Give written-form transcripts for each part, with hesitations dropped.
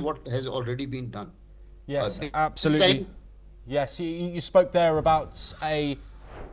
what has already been done. Yes, This absolutely. time, Yes, you spoke there about a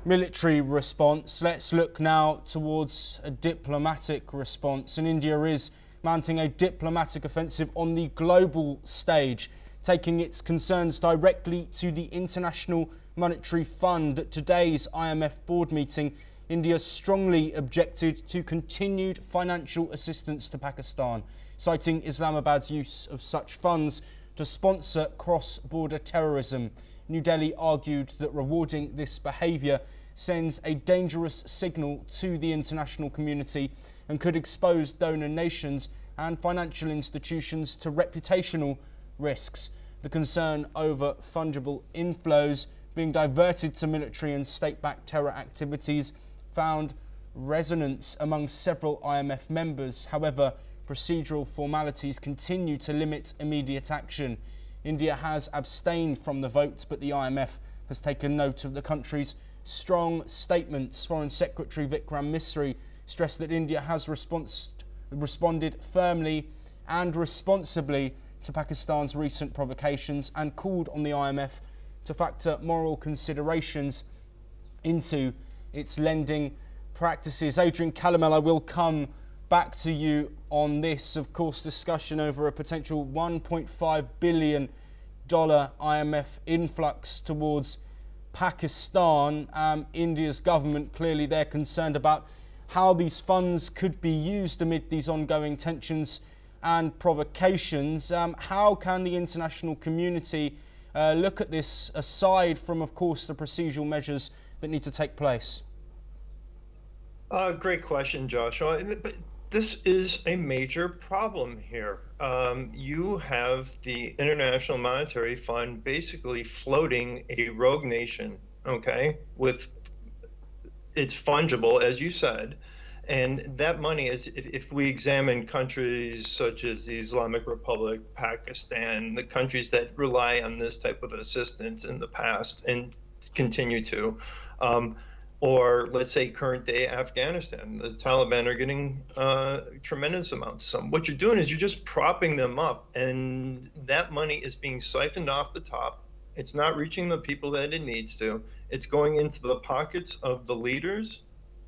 military response. Let's look now towards a diplomatic response. And India is mounting a diplomatic offensive on the global stage, taking its concerns directly to the International Monetary Fund. At today's IMF board meeting, India strongly objected to continued financial assistance to Pakistan, citing Islamabad's use of such funds to sponsor cross-border terrorism. New Delhi argued that rewarding this behaviour sends a dangerous signal to the international community and could expose donor nations and financial institutions to reputational risks. The concern over fungible inflows being diverted to military and state-backed terror activities found resonance among several IMF members. However, procedural formalities continue to limit immediate action. India has abstained from the vote, but the IMF has taken note of the country's strong statements. Foreign Secretary Vikram Misri stressed that India has responded firmly and responsibly to Pakistan's recent provocations and called on the IMF to factor moral considerations into its lending practices. Adrian Calamel, I will come back to you on this. Of course, discussion over a potential $1.5 billion IMF influx towards Pakistan. India's government, clearly they're concerned about how these funds could be used amid these ongoing tensions and provocations. How can the international community look at this aside from, of course, the procedural measures that need to take place? Great question, Joshua. But this is a major problem here. You have the International Monetary Fund basically floating a rogue nation, okay, with it's fungible, as you said. And that money is, if we examine countries such as the Islamic Republic, Pakistan, the countries that rely on this type of assistance in the past and continue to, or let's say current day Afghanistan, the Taliban are getting tremendous amounts of some. What you're doing is you're just propping them up, and that money is being siphoned off the top. It's not reaching the people that it needs to. It's going into the pockets of the leaders,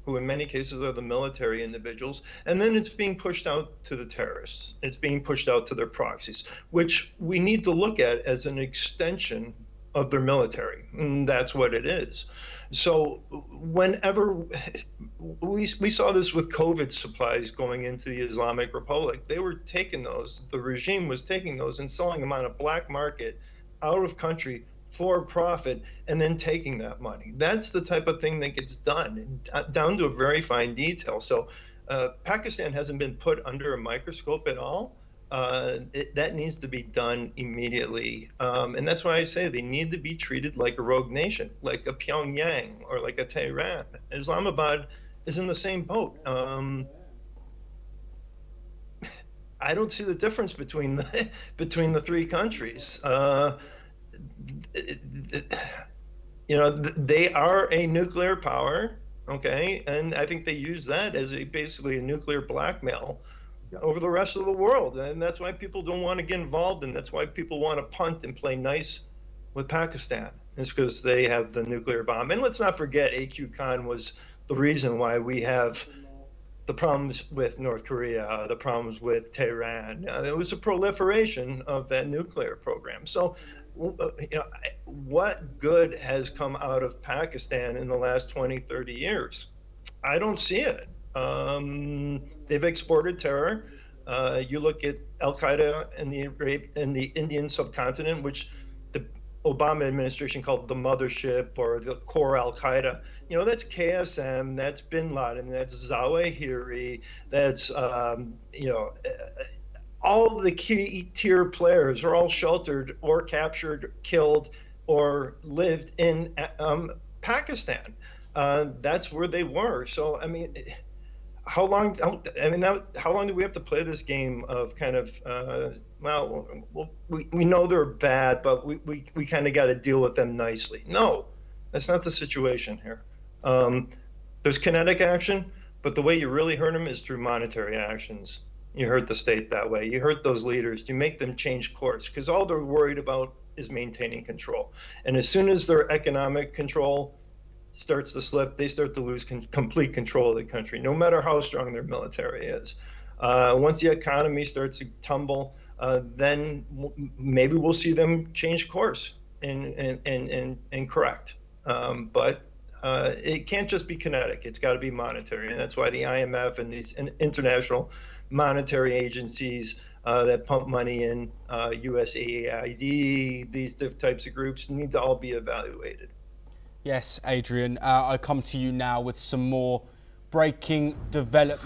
who in many cases are the military individuals, and then it's being pushed out to the terrorists. It's being pushed out to their proxies, which we need to look at as an extension of their military, and that's what it is. So whenever we saw this with COVID supplies going into the Islamic Republic, they were taking those, the regime was taking those and selling them on a black market out of country for profit, and then taking that money. That's the type of thing that gets done down to a very fine detail. So Pakistan hasn't been put under a microscope at all. That needs to be done immediately. And that's why I say they need to be treated like a rogue nation, like a Pyongyang or like a Tehran. Islamabad is in the same boat. I don't see the difference between the three countries. They are a nuclear power, okay? And I think they use that as basically a nuclear blackmail over the rest of the world. And that's why people don't want to get involved, and that's why people want to punt and play nice with Pakistan. It's because they have the nuclear bomb. And let's not forget, AQ Khan was the reason why we have the problems with North Korea, the problems with Tehran. It was a proliferation of that nuclear program. So, what good has come out of Pakistan in the last 20, 30 years? I don't see it. They've exported terror. You look at Al-Qaeda in the Indian subcontinent, which the Obama administration called the mothership or the core Al-Qaeda. That's KSM, that's Bin Laden, that's Zawahiri, that's, all the key tier players are all sheltered or captured, killed, or lived in Pakistan. That's where they were. So, I mean, how long do we have to play this game of kind of, we know they're bad, but we kind of got to deal with them nicely? No, that's not the situation here. There's kinetic action, but the way you really hurt them is through monetary actions. You hurt the state that way. You hurt those leaders. You make them change course because all they're worried about is maintaining control. And as soon as their economic control starts to slip, they start to lose complete control of the country, no matter how strong their military is. Once the economy starts to tumble, then maybe we'll see them change course and correct. But it can't just be kinetic. It's got to be monetary. And that's why the IMF and these international monetary agencies that pump money in, USAID, these types of groups need to all be evaluated. Yes, Adrian, I come to you now with some more breaking developments.